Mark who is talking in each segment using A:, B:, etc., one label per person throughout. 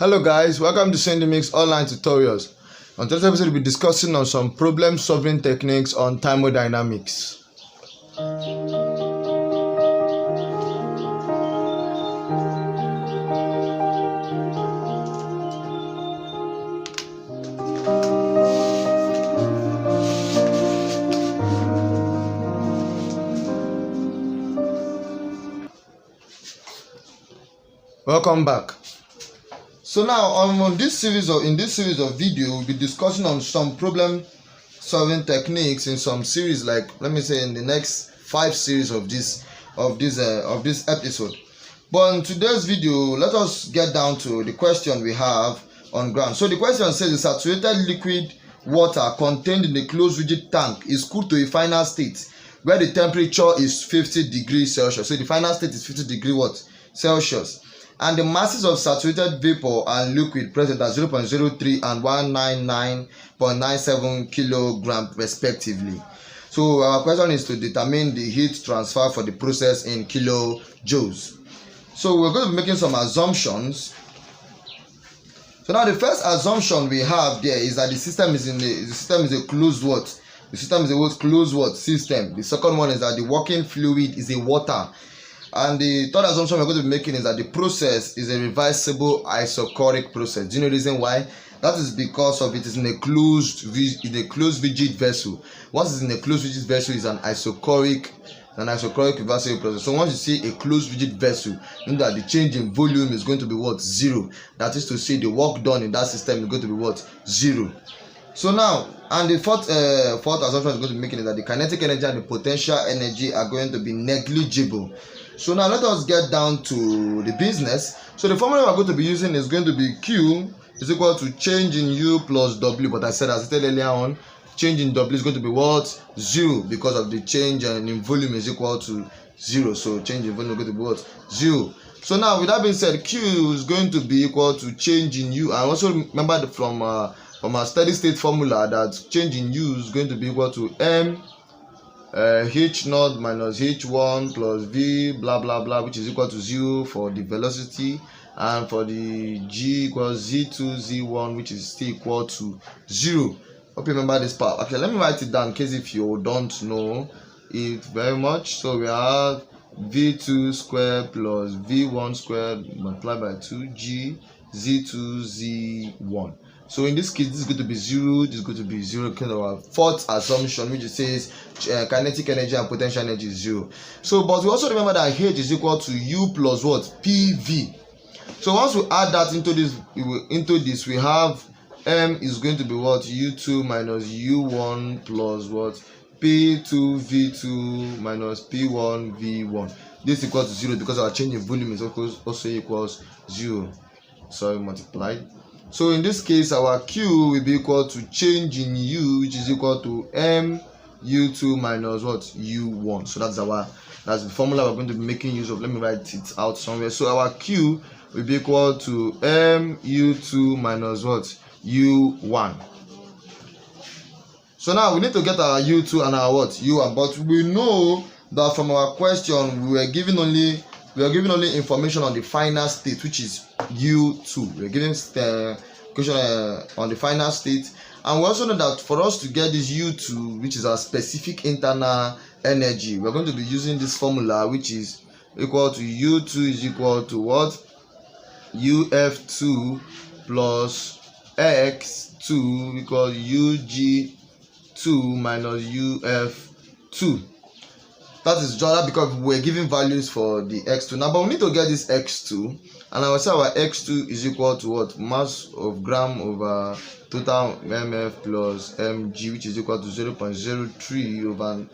A: Hello guys, welcome to SendyMix online tutorials. On today's episode we'll be discussing on some problem solving techniques on thermodynamics. Welcome back. So now in this series of video we'll be discussing on some problem solving techniques in some series, like let me say in the next 5 series of this episode. But in today's video, let us get down to the question we have on ground. So the question says the saturated liquid water contained in a closed rigid tank is cooled to a final state where the temperature is 50 degrees Celsius. So the final state is 50 degrees Celsius. And the masses of saturated vapor and liquid present are 0.03 and 199.97 kilograms respectively. So our question is to determine the heat transfer for the process in kilojoules. So we're going to be making some assumptions. So now the first assumption we have there is that the system is a closed what? The system is a closed what? System. The second one is that the working fluid is a water. And the third assumption we're going to be making is that the process is a reversible isochoric process. Do you know the reason why? That is because of it is in a closed rigid vessel. Once it's in a closed rigid vessel, is an isochoric reversible process. So once you see a closed rigid vessel, you know that the change in volume is going to be what? Zero. That is to say the work done in that system is going to be what? Zero. So now, and the fourth assumption is going to be making is that the kinetic energy and the potential energy are going to be negligible. So now let us get down to the business. So the formula we're going to be using is going to be Q is equal to change in U plus W. But as I said earlier on, change in W is going to be what? 0, because of the change in volume is equal to 0. So change in volume is going to be what? 0. So now with that being said, Q is going to be equal to change in U. And also remember from our steady state formula that change in U is going to be equal to M H0 minus H1 plus V blah blah blah, which is equal to 0 for the velocity, and for the G equals Z2 Z1, which is still equal to 0. Hope you remember this part. Okay, let me write it down in case if you don't know it very much. So we have V2 squared plus V1 squared multiplied by 2G Z2 Z1. So in this case, this is going to be 0, this is going to be 0, kind of our fourth assumption, which says kinetic energy and potential energy is 0. So, but we also remember that H is equal to U plus what? PV. So once we add that into this, we have M is going to be what? U2 minus U1 plus what? P2V2 minus P1 V1. This equals to 0 because our change in volume is also equals 0. Sorry, multiplied. So in this case, our Q will be equal to change in U, which is equal to M U2 minus what? U1. So that's the formula we're going to be making use of. Let me write it out somewhere. So our Q will be equal to M U2 minus what? U1. So now we need to get our U2 and our what? U1. But we know that from our question we were given only information on the final state, which is U2. We're giving question on the final state, and we also know that for us to get this U2, which is our specific internal energy, we're going to be using this formula, which is equal to U2 is equal to what? UF2 plus X2 equals UG2 minus UF2. That is just because we're giving values for the x2 now, but we need to get this x2, and I will say our x2 is equal to what? Mass of gram over total mf plus mg, which is equal to 0.03 over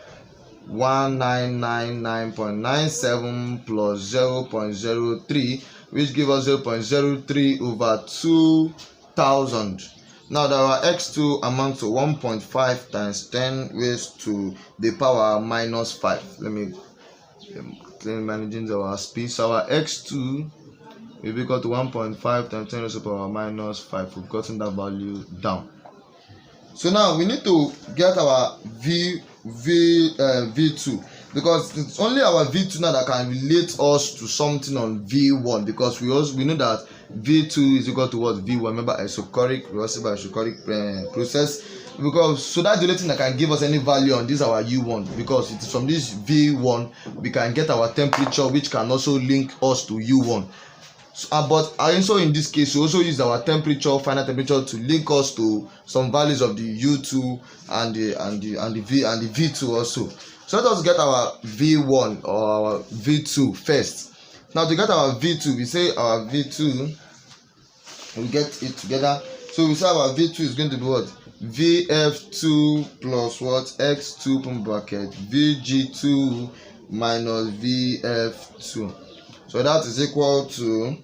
A: 1999.97 plus 0.03, which gives us 0.03 over 2000. Now that our x2 amounts to 1.5 times 10 raised to the power minus 5. Let me managing our speed. So our x2 will be equal to 1.5 times 10 raised to the power minus 5. We've gotten that value down. So now we need to get our V2, because it's only our V2 now that can relate us to something on V1, because we know that V2 is equal to what? V1. Remember, isochoric, reversible isochoric process. Because so that's the only thing that can give us any value on this our U1, because it is from this V1 we can get our temperature, which can also link us to U1. So, but also in this case we also use our temperature, final temperature, to link us to some values of the U2 and the V2 also. So let us get our V1 or our V2 first. Now to get our V2, we say our V2, we get it together. So we say our V2 is going to be what? Vf2 plus what? X2 bracket Vg2 minus Vf2. So that is equal to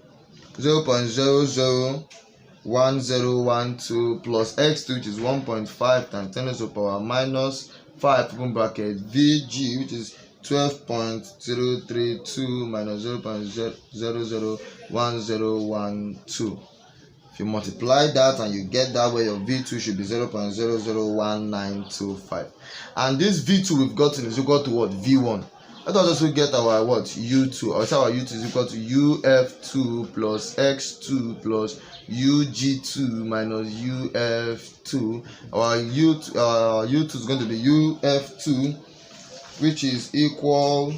A: 0.001012 plus x2, which is 1.5 times 10 to the power minus 5 open bracket Vg, which is 12.032 minus 0.001012. If you multiply that and you get that way, your V2 should be 0.001925. And this V2 we've gotten is equal to what? V1. Let us also get our what? U2. Or say our U2 is equal to UF2 plus X2 plus UG2 minus UF2. Our U2 is going to be UF2, which is equal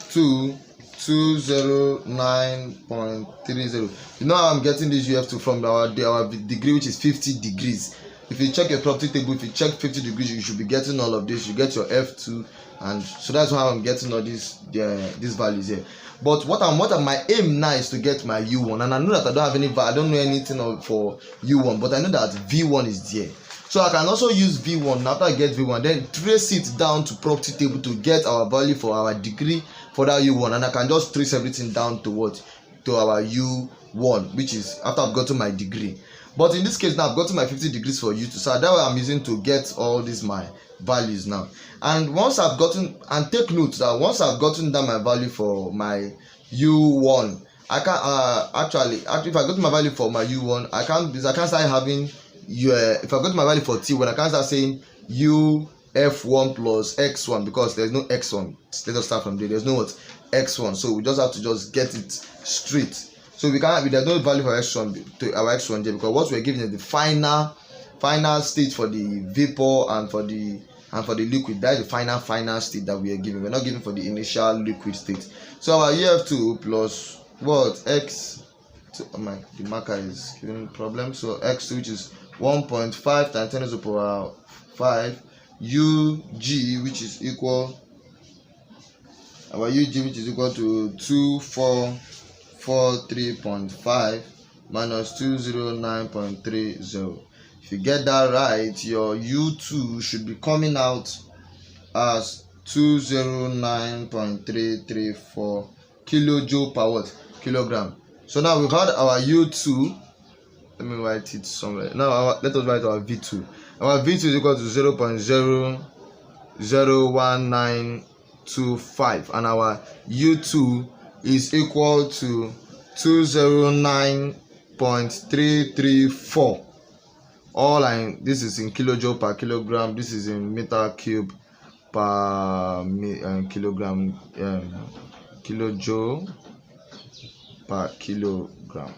A: to 209.30. You know how I'm getting this UF2 from our degree, which is 50 degrees. If you check your property table, if you check 50 degrees, you should be getting all of this. You get your F2, and so that's how I'm getting all these values here. But what my aim now is to get my U1, and I know that I don't have any, I don't know anything for U1, but I know that V1 is there. So I can also use V1. After I get V1, then trace it down to property table to get our value for our degree for that U1, and I can just trace everything down to what? To our U1, which is after I've gotten my degree. But in this case now I've gotten my 50 degrees for U2, so that's what I'm using to get all these my values now. And once I've gotten, and take note that once I've gotten down my value for my U1, I can actually if I got my value for my U1, I can't start having if I got my value for T1, I can't start saying UF1 plus X1, because there's no X1. Let us start from there. There's no what? X1. So we just have to just get it straight. So we can't, there's no value for X1 to our X1 there, because what we're giving is the final state for the vapor and for the liquid. That is the final state that we are giving. We're not giving for the initial liquid state. So our UF2 plus what? X. The marker is giving problem. So X2, which is 1.5 times 10 to the power 5, UG, which is equal to 2443.5 minus 209.30. If you get that right, your U2 should be coming out as 209.334 kilojoule per what? Kilogram. So now we've had our U2. Let me write it somewhere. Now let us write our V2. Our V2 is equal to 0.001925, and our U2 is equal to 209.334. This is in kilojoule per kilogram. This is in meter cube per kilogram. Kilojoule per kilogram.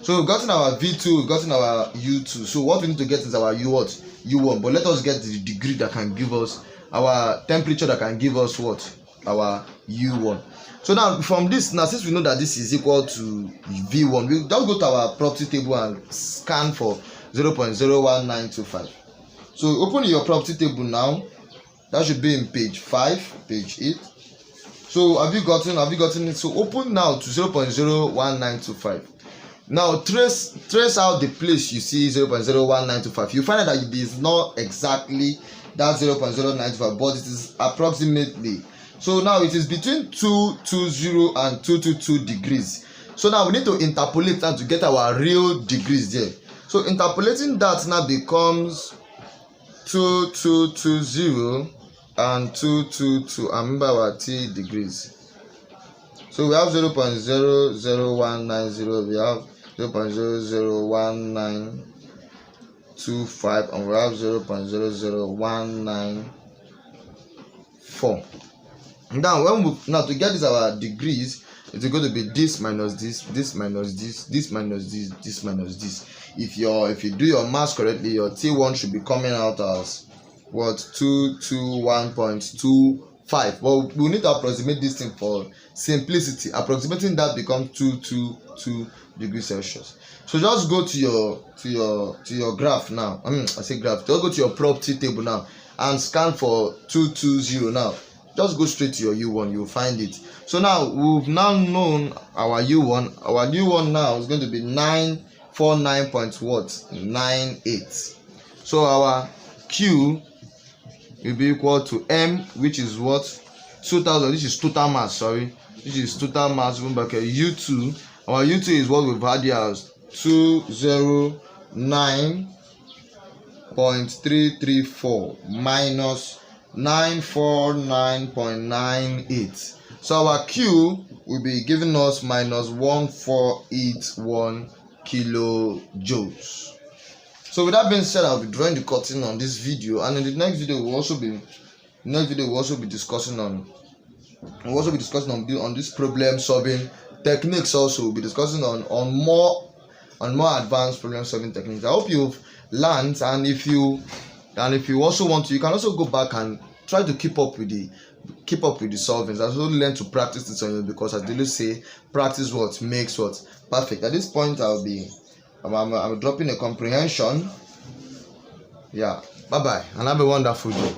A: So we've gotten our V2, we've gotten our U2. So what we need to get is our U1. But let us get the degree that can give us our temperature, that can give us what? Our U1. So now from this, now since we know that this is equal to V1, we just go to our property table and scan for 0.01925. So open your property table now. That should be in page 5, page 8. So have you gotten it? So open now to 0.01925. Now trace out the place you see 0.01925. You find out that it is not exactly that 0.095, but it is approximately. So now it is between 220 and 222 degrees. So now we need to interpolate that to get our real degrees there. So interpolating that now becomes 2220 and 222. And remember our T degrees. So we have 0.00190. We have 0.001925, and we have 0.00194. Now to get this our degrees, It's going to be this minus this, this minus this, this minus this, this minus this. If you do your math correctly, your T1 should be coming out as what? 221.25. Well, we need to approximate this thing for simplicity. Approximating that becomes 222 degrees Celsius. So just go to your graph now. I say graph. Just go to your property table now and scan for 220 now. Just go straight to your U1, you'll find it. So now we've now known our U1. Our U1 now is going to be 949.98. So our Q will be equal to M, which is what? 2000. This is total mass, sorry. This is total mass. U2. Our U2 is what we've had here as 209.334 minus 949.98. So our Q will be giving us minus 1481 kilojoules. So with that being said, I'll be drawing the curtain on this video, and in the next video we'll also be discussing on this problem solving techniques. Also we'll be discussing on more advanced problem solving techniques. I hope you've learned, and if you also want to, you can also go back and try to keep up with the solvings. Also learn to practice this on you, because as they say, practice what makes what perfect. At this point I'm dropping a comprehension. Yeah, bye bye and have a wonderful day.